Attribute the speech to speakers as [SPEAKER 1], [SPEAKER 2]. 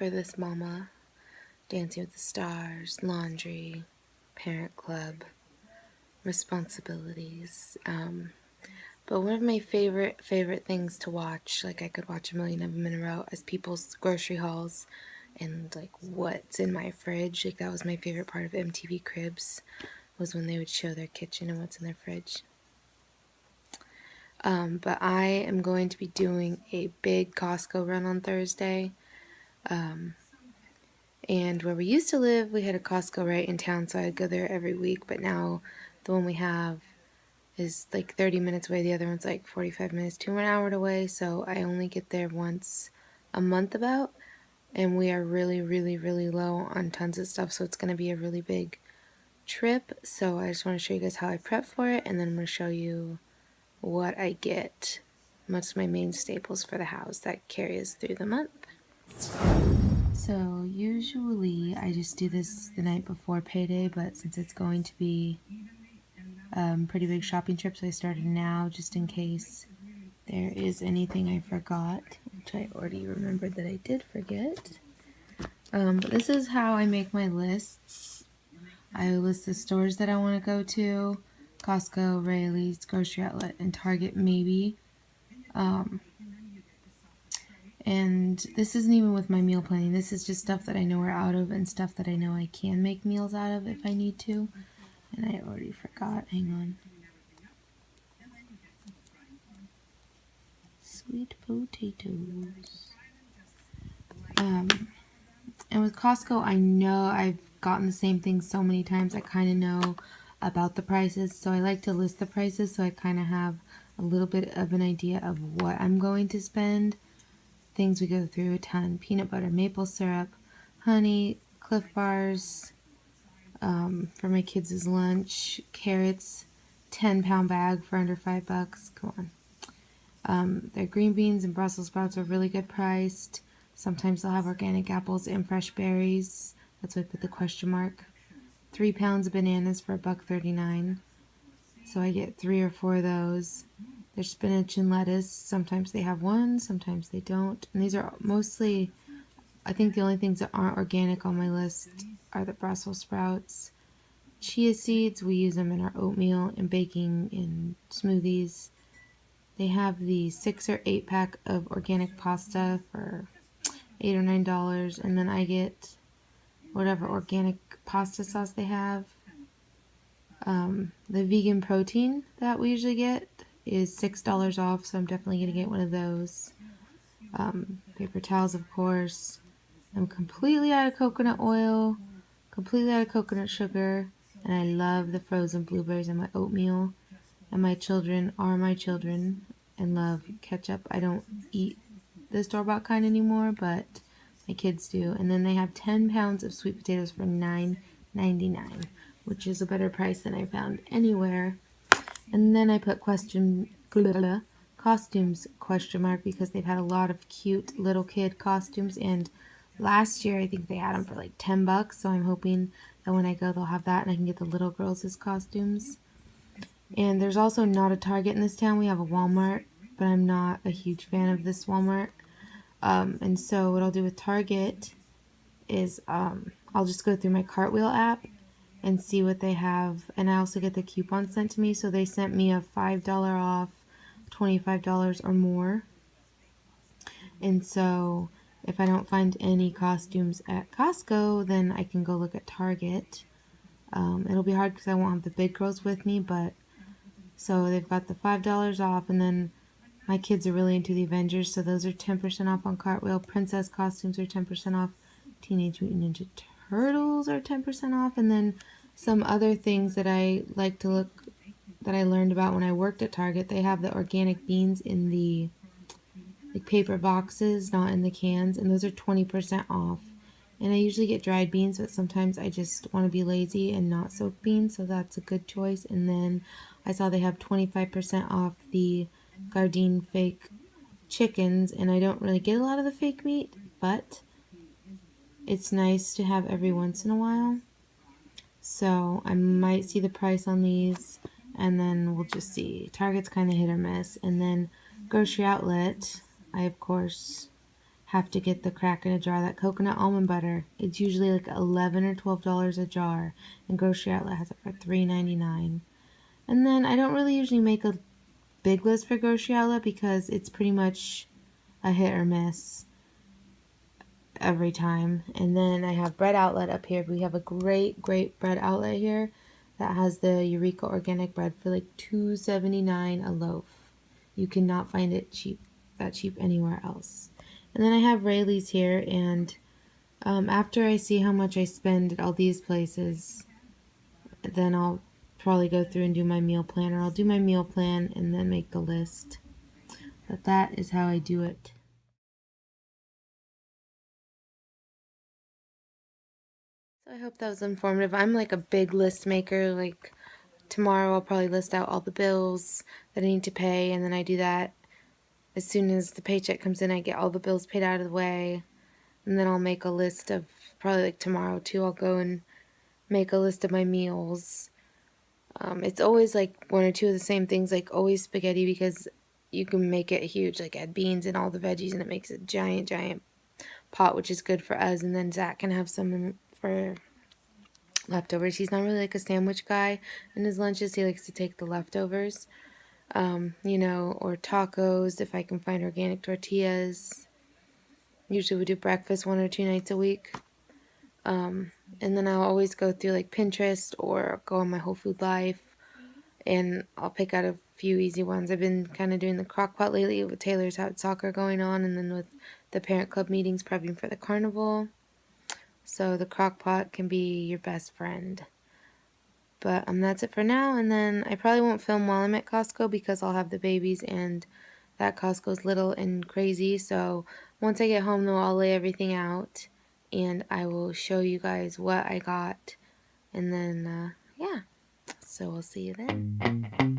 [SPEAKER 1] for this mama. Dancing with the Stars, laundry, parent club, responsibilities. But one of my favorite things to watch, like I could watch a million of them in a row, is people's grocery hauls and like what's in my fridge. Like that was my favorite part of MTV Cribs, was when they would show their kitchen and what's in their fridge. But I am going to be doing a big Costco run on Thursday. And where we used to live, we had a Costco right in town, so I'd go there every week. But now the one we have is like 30 minutes away. The other one's like 45 minutes to an hour away. So I only get there once a month about. And we are really, really, really low on tons of stuff. So it's going to be a really big trip. So I just want to show you guys how I prep for it. And then I'm going to show you what I get. What's my main staples for the house that carry us through the month. So usually I just do this the night before payday, but since it's going to be pretty big shopping trip, so I started now just in case there is anything I forgot, which I already remembered that I did forget. But this is how I make my lists. I list the stores that I want to go to: Costco, Raley's, Grocery Outlet, and Target maybe. And this isn't even with my meal planning. This is just stuff that I know we're out of and stuff that I know I can make meals out of if I need to. And I already forgot. Hang on. Sweet potatoes. And with Costco, I know I've gotten the same thing so many times. I kind of know about the prices. So I like to list the prices so I kind of have a little bit of an idea of what I'm going to spend. Things we go through a ton: peanut butter, maple syrup, honey, Cliff Bars for my kids' lunch, carrots, 10-pound bag for under $5. Come on. Their green beans and Brussels sprouts are really good priced. Sometimes they'll have organic apples and fresh berries. That's why I put the question mark. 3 pounds of bananas for $1.39. So I get 3 or 4 of those. There's spinach and lettuce. Sometimes they have one, sometimes they don't. And these are mostly, I think the only things that aren't organic on my list are the Brussels sprouts. Chia seeds, we use them in our oatmeal and baking in smoothies. They have the 6 or 8 pack of organic pasta for $8 or $9. And then I get whatever organic pasta sauce they have. The vegan protein that we usually get is $6 off, so I'm definitely going to get one of those. Paper towels, of course. I'm completely out of coconut oil, completely out of coconut sugar, and I love the frozen blueberries in my oatmeal. And my children are my children and love ketchup. I don't eat the store-bought kind anymore, but my kids do. And then they have 10 pounds of sweet potatoes for $9.99, which is a better price than I found anywhere. And then I put costumes question mark because they've had a lot of cute little kid costumes, and last year I think they had them for like $10, so I'm hoping that when I go they'll have that and I can get the little girls' costumes. And there's also not a Target in this town. We have a Walmart, but I'm not a huge fan of this Walmart. And so what I'll do with Target is I'll just go through my Cartwheel app and see what they have. And I also get the coupons sent to me. So they sent me a $5 off, $25 or more. And so if I don't find any costumes at Costco, then I can go look at Target. It'll be hard because I won't have the big girls with me, but so they've got the $5 off, and then my kids are really into the Avengers, so those are 10% off on Cartwheel. Princess costumes are 10% off. Teenage Mutant Ninja Turtles are 10% off, and then some other things that I like to look, that I learned about when I worked at Target. They have the organic beans in the like paper boxes, not in the cans, and those are 20% off. And I usually get dried beans, but sometimes I just want to be lazy and not soak beans, so that's a good choice. And then I saw they have 25% off the Gardein fake chickens, and I don't really get a lot of the fake meat, but it's nice to have every once in a while. So I might see the price on these, and then we'll just see. Target's kind of hit or miss. And then Grocery Outlet, I of course have to get the crack in a jar. That coconut almond butter, it's usually like $11 or $12 a jar, and Grocery Outlet has it for $3.99. And then I don't really usually make a big list for Grocery Outlet because it's pretty much a hit or miss every time. And then I have Bread Outlet up here. We have a great bread outlet here that has the Eureka organic bread for like $2.79 a loaf. You cannot find it that cheap anywhere else. And then I have Rayleigh's here, and after I see how much I spend at all these places, then I'll probably go through and do my meal plan, or I'll do my meal plan and then make the list. But that is how I do it. So I hope that was informative. I'm like a big list maker. Like tomorrow I'll probably list out all the bills that I need to pay, and then I do that as soon as the paycheck comes in. I get all the bills paid out of the way, and then I'll make a list of, probably like tomorrow too, I'll go and make a list of my meals. It's always like one or two of the same things, like always spaghetti, because you can make it huge, like add beans and all the veggies, and it makes a giant pot, which is good for us. And then Zach can have some for leftovers. He's not really like a sandwich guy in his lunches. He likes to take the leftovers, or tacos if I can find organic tortillas. Usually we do breakfast 1 or 2 nights a week. And then I'll always go through like Pinterest or go on my Whole Food Life, and I'll pick out a few easy ones. I've been kind of doing the crock pot lately with Taylor's had soccer going on, and then with the parent club meetings prepping for the carnival. So the crock pot can be your best friend. But that's it for now, and then I probably won't film while I'm at Costco because I'll have the babies, and that Costco's little and crazy. So once I get home though, I'll lay everything out and I will show you guys what I got, and then yeah, so we'll see you then.